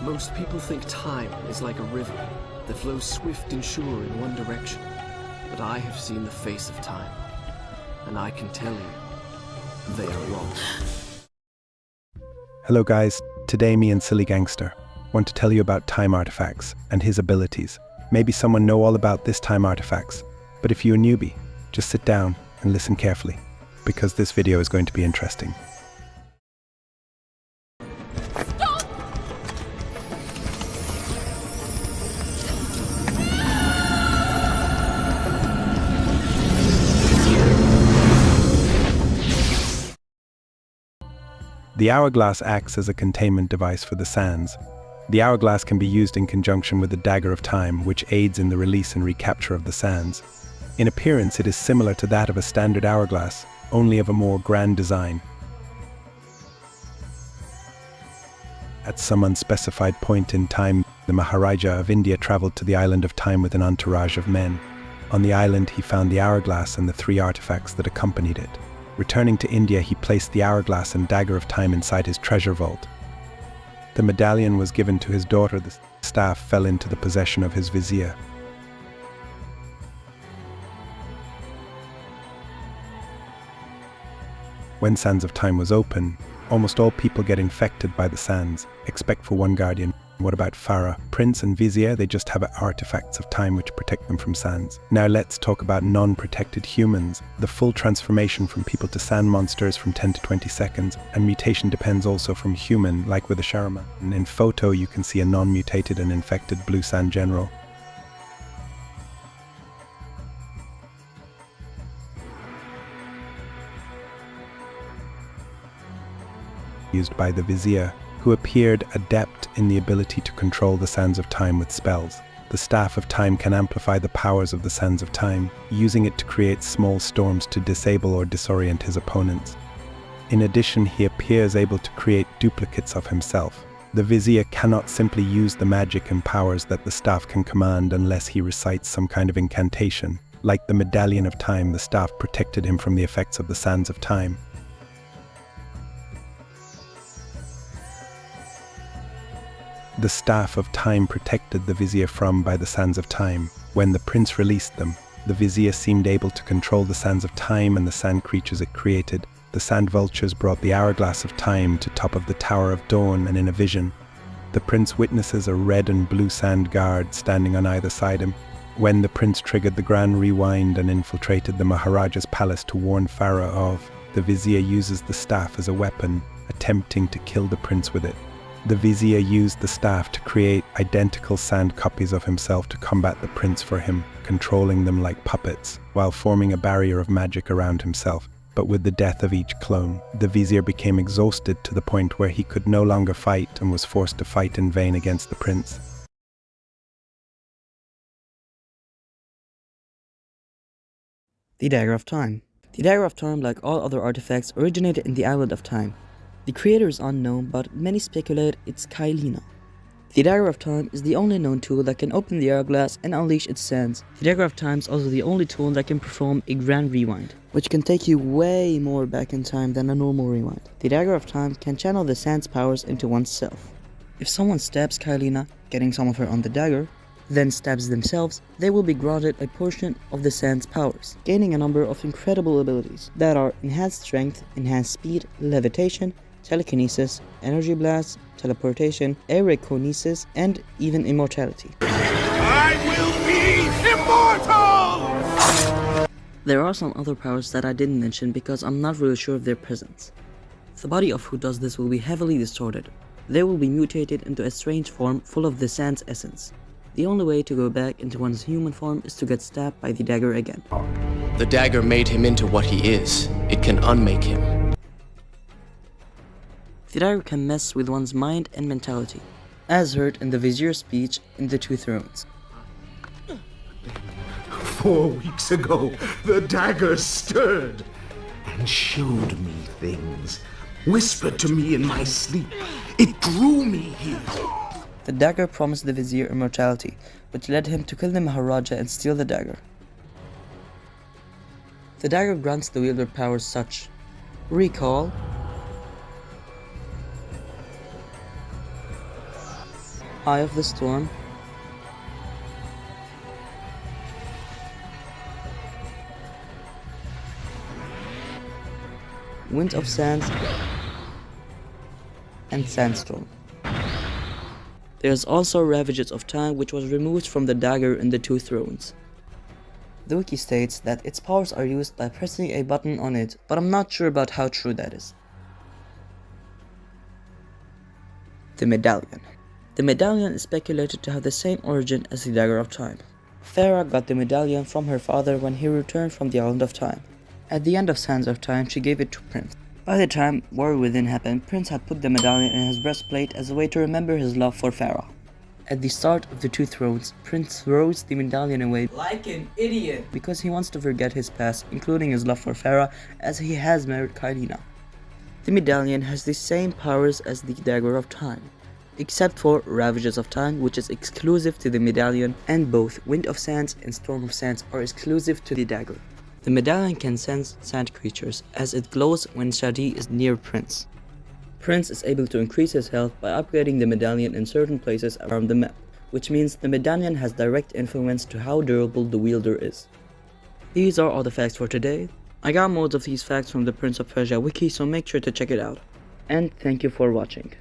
Most people think time is like a river that flows swift and sure in one direction. But I have seen the face of time, and I can tell you, they are wrong. Hello guys, today me and Silly Gangster want to tell you about time artifacts and his abilities. Maybe someone know all about this time artifacts, but if you're a newbie, just sit down and listen carefully, because this video is going to be interesting. The Hourglass acts as a containment device for the sands. The Hourglass can be used in conjunction with the Dagger of Time, which aids in the release and recapture of the sands. In appearance, it is similar to that of a standard hourglass, only of a more grand design. At some unspecified point in time, the Maharaja of India traveled to the island of Time with an entourage of men. On the island, he found the hourglass and the 3 artifacts that accompanied it. Returning to India, he placed the Hourglass and Dagger of Time inside his treasure vault. The medallion was given to his daughter. The staff fell into the possession of his vizier. When Sands of Time was open, almost all people get infected by the sands, except for one guardian. What about Farah? Prince and Vizier, they just have artifacts of time which protect them from sands. Now let's talk about non-protected humans. The full transformation from people to sand monsters from 10 to 20 seconds, and mutation depends also from human, like with a Sharma. And in photo you can see a non-mutated and infected blue sand general. Used by the Vizier, who appeared adept in the ability to control the Sands of Time with spells. The Staff of Time can amplify the powers of the Sands of Time, using it to create small storms to disable or disorient his opponents. In addition, he appears able to create duplicates of himself. The Vizier cannot simply use the magic and powers that the staff can command unless he recites some kind of incantation. Like the Medallion of Time, the staff protected him from the effects of the Sands of Time. The Staff of Time protected the Vizier by the Sands of Time. When the prince released them, the Vizier seemed able to control the Sands of Time and the sand creatures it created. The sand vultures brought the Hourglass of Time to top of the Tower of Dawn, and in a vision, the prince witnesses a red and blue sand guard standing on either side him. When the prince triggered the Grand Rewind and infiltrated the Maharaja's palace to warn Farah of, the Vizier uses the staff as a weapon, attempting to kill the prince with it. The Vizier used the staff to create identical sand copies of himself to combat the prince for him, controlling them like puppets, while forming a barrier of magic around himself. But with the death of each clone, the Vizier became exhausted to the point where he could no longer fight and was forced to fight in vain against the prince. The Dagger of Time. The Dagger of Time, like all other artifacts, originated in the Island of Time. The creator is unknown, but many speculate it's Kailina. The Dagger of Time is the only known tool that can open the hourglass and unleash its sands. The Dagger of Time is also the only tool that can perform a Grand Rewind, which can take you way more back in time than a normal rewind. The Dagger of Time can channel the sand's powers into oneself. If someone stabs Kailina, getting some of her on the dagger, then stabs themselves, they will be granted a portion of the sand's powers, gaining a number of incredible abilities that are enhanced strength, enhanced speed, levitation, telekinesis, energy blast, teleportation, aerokinesis, and even immortality. I will be immortal! There are some other powers that I didn't mention because I'm not really sure of their presence. The body of who does this will be heavily distorted. They will be mutated into a strange form full of the sand's essence. The only way to go back into one's human form is to get stabbed by the dagger again. The dagger made him into what he is. It can unmake him. The dagger can mess with one's mind and mentality, as heard in the Vizier's speech in The Two Thrones. 4 weeks ago, the dagger stirred and showed me things, whispered to me in my sleep. It drew me here. The dagger promised the Vizier immortality, which led him to kill the Maharaja and steal the dagger. The dagger grants the wielder powers such: recall, Eye of the Storm, Wind of Sands, and Sandstorm. There is also Ravages of Time, which was removed from the dagger in the Two Thrones. The wiki states that its powers are used by pressing a button on it, but I'm not sure about how true that is. The Medallion. The Medallion is speculated to have the same origin as the Dagger of Time. Farah got the medallion from her father when he returned from the Island of Time. At the end of Sands of Time, she gave it to Prince. By the time War Within happened, Prince had put the medallion in his breastplate as a way to remember his love for Farah. At the start of the Two Thrones, Prince throws the medallion away like an idiot because he wants to forget his past, including his love for Farah, as he has married Kylina. The medallion has the same powers as the Dagger of Time, except for Ravages of Time, which is exclusive to the medallion, and both Wind of Sands and Storm of Sands are exclusive to the dagger. The medallion can sense sand creatures, as it glows when Shadi is near Prince. Prince is able to increase his health by upgrading the medallion in certain places around the map, which means the medallion has direct influence to how durable the wielder is. These are all the facts for today. I got most of these facts from the Prince of Persia wiki, so make sure to check it out. And thank you for watching.